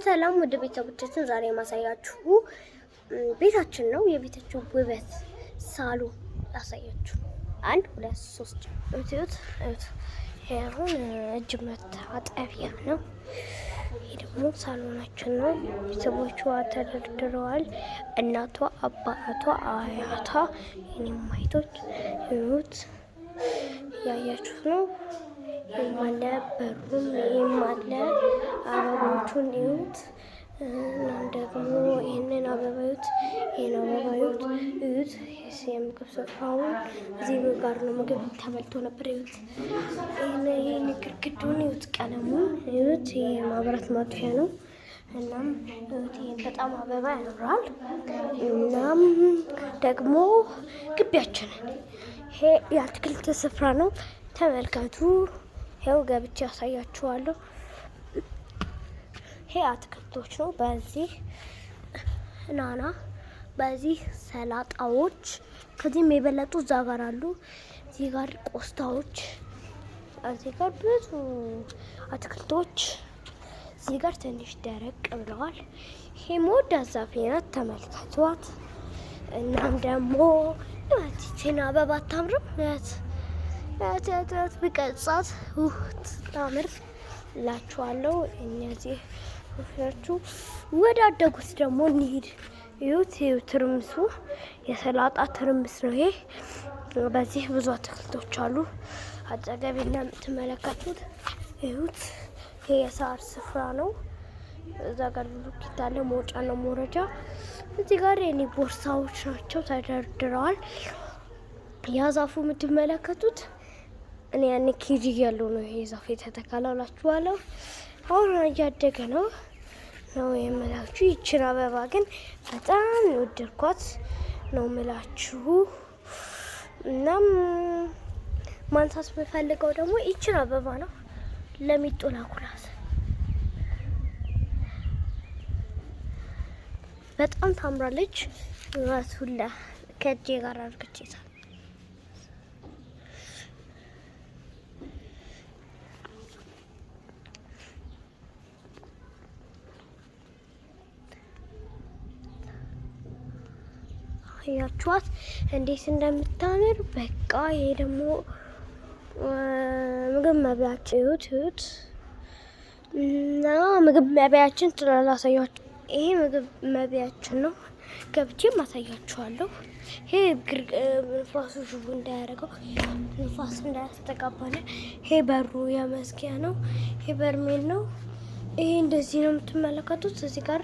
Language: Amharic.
ሰላም ወደ ቤተሰቦቻችን ዛሬ ማሳያችሁ ቤታችን ነው። የቤታችን ውበት ሳሎን ላሳያችሁ። 1 2 3 እዩት። አሁን እጅ መታጠቢያ ነው። ይሄ ደግሞ ሳሎናችን ነው። ቤተሰቦቿ ተደርድረዋል። እናቷ፣ አባቷ፣ አያቷ፣ የኔም ማይቶች እዩት። ያያችሁት ነው። የማለ በሩም የማለ አበቦቹን እዩት። እናም ደግሞ ይህንን አበባዩት፣ ይህን አበባዩት እዩት። የምግብ ስፍራውን እዚህ ጋር ነው። ምግብ ተበልቶ ነበር። እዩት። ይህን ግድግዳውን እዩት፣ ቀለሙን እዩት። የማብራት ማጥፊያ ነው። እናም እዩት፣ ይህን በጣም አበባ ያኖራል። እናም ደግሞ ግቢያችንን ይሄ የአትክልት ስፍራ ነው። ተመልከቱ። ይኸው ገብቼ ያሳያችኋለሁ። ይሄ አትክልቶች ነው። በዚህ ናና፣ በዚህ ሰላጣዎች፣ ከዚህም የበለጡ እዛ ጋር አሉ። እዚህ ጋር ቆስታዎች፣ እዚህ ጋር ብዙ አትክልቶች፣ እዚህ ጋር ትንሽ ደረቅ ብለዋል። ይሄ ሞዳ ዛፍ ናት። ተመልከቷት። እናም ደግሞ ይህችን አበባ አታምርም? ያት ብቀጻት ታምር ላችኋለሁ። እነዚህ ፍሬዎቹ ወዳደጉት ደግሞ እንሂድ። እዩት። ትርምሱ የሰላጣ ትርምስ ነው ይሄ። በዚህ ብዙ አትክልቶች አሉ። አጠገቤ እንደምትመለከቱት እዩት። ይሄ የሳር ስፍራ ነው። እዛ ጋር ብሎኬት አለ፣ መውጫ ነው መውረጃ። እዚህ ጋር የኔ ቦርሳዎች ናቸው ተደርድረዋል። ያ ዛፉ የምትመለከቱት እኔ ያኔ ኬጂ ያለው ነው ይሄ ዛፍ የተተከለው እላችኋለሁ። አሁን እያደገ ነው የምላችሁ። ይችን አበባ ግን በጣም የወደድኳት ነው የምላችሁ። እናም ማንሳት የምፈልገው ደግሞ ይችን አበባ ነው። ለሚጦላ ኩላስ በጣም ታምራለች። ሁላ ከእጄ ጋር አድርግቼታል። ያችኋት እንዴት እንደምታምር በቃ። ይሄ ደግሞ ምግብ መብያችን እዩት። እና ምግብ መብያችን ስላላሳያችሁ ይሄ ምግብ መብያችን ነው። ገብቼ ማሳያችኋለሁ። ይሄ ንፋሱ ሽቡ እንዳያደርገው፣ ንፋስ እንዳያስተጋባለ። ይሄ በሩ የመዝጊያ ነው። ይሄ በርሜል ነው። ይሄ እንደዚህ ነው የምትመለከቱት። እዚህ ጋር